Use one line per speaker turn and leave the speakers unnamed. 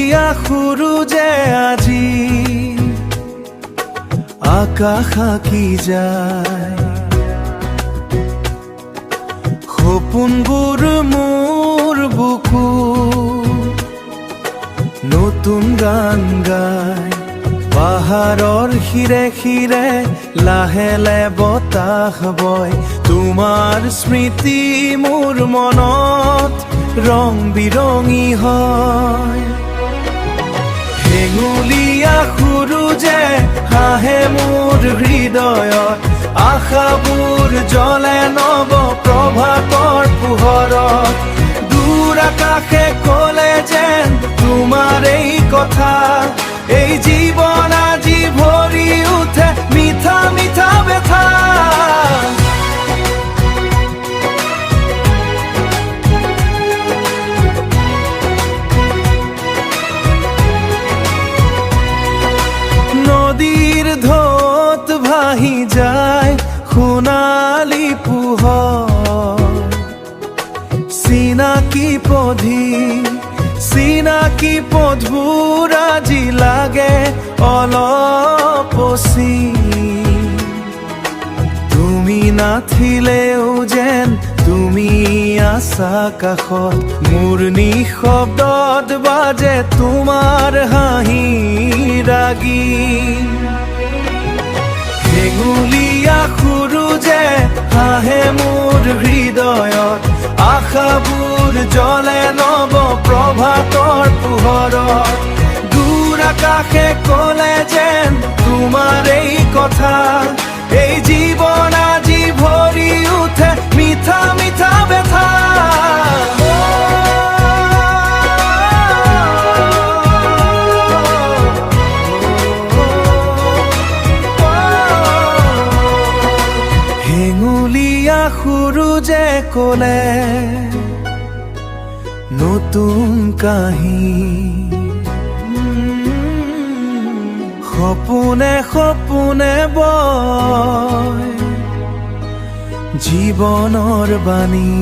হেঙুলীয়া সূৰুজে আজি আকাশ আঁকি যায়, সপোনবোৰ মোৰ বুকু নতুন গান গায়। পাহাৰৰ শিৰে শিৰে লাহে লাহে বতাহ বয়, তোমাৰ স্মৃতি মোৰ মনত ৰং বিৰঙী হয়। হেঙুলীয়া সূৰুজে হাঁহে মোৰ হৃদয়ত, আশাবোৰ জ্বলে নৱ প্ৰভাতৰ পোহৰত। দূৰ আকাশে ক'লে যেন তোমাৰ এই কথা, এই জীৱন আজি ভৰি উঠে মিঠা মিঠা ব্যথা। নদীৰ ঢৌত ভাহি যায় সোণালী পোহৰ, চিনাকি পথবোৰ আজি লাগে অলপ অচিন। তুমি নাথিলেও যেন তুমি আছা কাষত, মোৰ নিশব্দত বাজে তোমাৰ হাঁহি ৰাগী। হেঙুলীয়া সূৰুজে হাঁহে মোৰ হৃদয়ত, আশাবোৰ জ্বলে নৱ প্ৰভাতৰ পোহৰত। দূৰ আকাশে ক'লে যেন তোমাৰ এই কথা, এই জীৱন আজি ভৰি উঠে মিঠা মিঠা ব্যথা। হেঙুলীয়া সূৰুজে ক'লে নতুন কাহিনী, সপোনে সপোনে বয় জীৱনৰ বাণী।